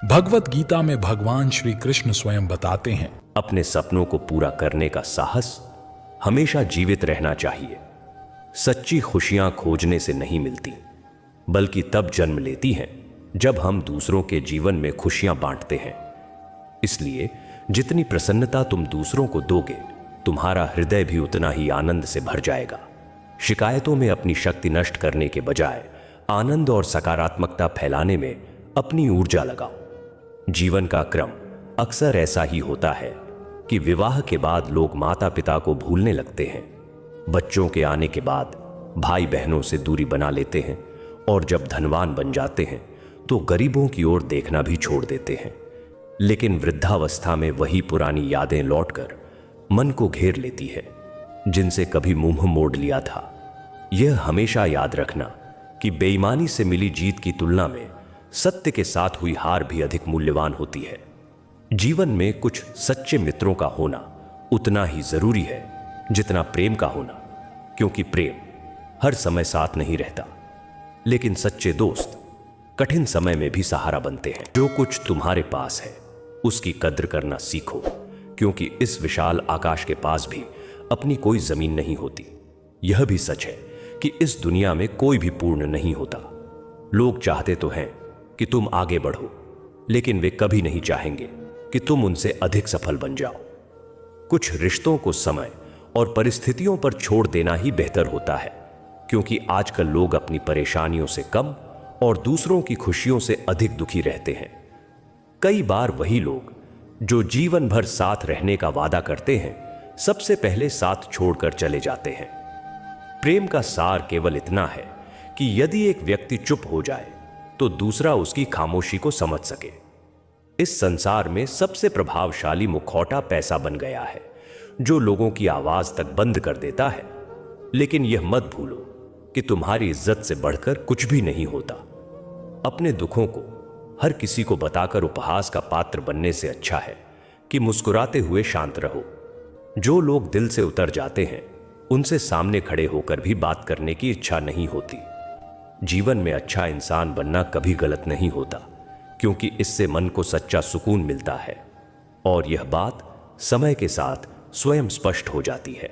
भगवत गीता में भगवान श्री कृष्ण स्वयं बताते हैं, अपने सपनों को पूरा करने का साहस हमेशा जीवित रहना चाहिए। सच्ची खुशियां खोजने से नहीं मिलती, बल्कि तब जन्म लेती हैं जब हम दूसरों के जीवन में खुशियां बांटते हैं। इसलिए जितनी प्रसन्नता तुम दूसरों को दोगे, तुम्हारा हृदय भी उतना ही आनंद से भर जाएगा। शिकायतों में अपनी शक्ति नष्ट करने के बजाय आनंद और सकारात्मकता फैलाने में अपनी ऊर्जा लगाओ। जीवन का क्रम अक्सर ऐसा ही होता है कि विवाह के बाद लोग माता पिता को भूलने लगते हैं, बच्चों के आने के बाद भाई बहनों से दूरी बना लेते हैं, और जब धनवान बन जाते हैं तो गरीबों की ओर देखना भी छोड़ देते हैं। लेकिन वृद्धावस्था में वही पुरानी यादें लौटकर मन को घेर लेती है, जिनसे कभी मुंह मोड़ लिया था। यह हमेशा याद रखना कि बेईमानी से मिली जीत की तुलना में सत्य के साथ हुई हार भी अधिक मूल्यवान होती है। जीवन में कुछ सच्चे मित्रों का होना उतना ही जरूरी है जितना प्रेम का होना, क्योंकि प्रेम हर समय साथ नहीं रहता, लेकिन सच्चे दोस्त कठिन समय में भी सहारा बनते हैं। जो कुछ तुम्हारे पास है उसकी कद्र करना सीखो, क्योंकि इस विशाल आकाश के पास भी अपनी कोई जमीन नहीं होती। यह भी सच है कि इस दुनिया में कोई भी पूर्ण नहीं होता। लोग चाहते तो हैं कि तुम आगे बढ़ो, लेकिन वे कभी नहीं चाहेंगे कि तुम उनसे अधिक सफल बन जाओ। कुछ रिश्तों को समय और परिस्थितियों पर छोड़ देना ही बेहतर होता है, क्योंकि आजकल लोग अपनी परेशानियों से कम और दूसरों की खुशियों से अधिक दुखी रहते हैं। कई बार वही लोग जो जीवन भर साथ रहने का वादा करते हैं, सबसे पहले साथ छोड़कर चले जाते हैं। प्रेम का सार केवल इतना है कि यदि एक व्यक्ति चुप हो जाए तो दूसरा उसकी खामोशी को समझ सके। इस संसार में सबसे प्रभावशाली मुखौटा पैसा बन गया है, जो लोगों की आवाज तक बंद कर देता है। लेकिन यह मत भूलो कि तुम्हारी इज्जत से बढ़कर कुछ भी नहीं होता। अपने दुखों को हर किसी को बताकर उपहास का पात्र बनने से अच्छा है कि मुस्कुराते हुए शांत रहो। जो लोग दिल से उतर जाते हैं, उनसे सामने खड़े होकर भी बात करने की इच्छा नहीं होती। जीवन में अच्छा इंसान बनना कभी गलत नहीं होता, क्योंकि इससे मन को सच्चा सुकून मिलता है, और यह बात समय के साथ स्वयं स्पष्ट हो जाती है।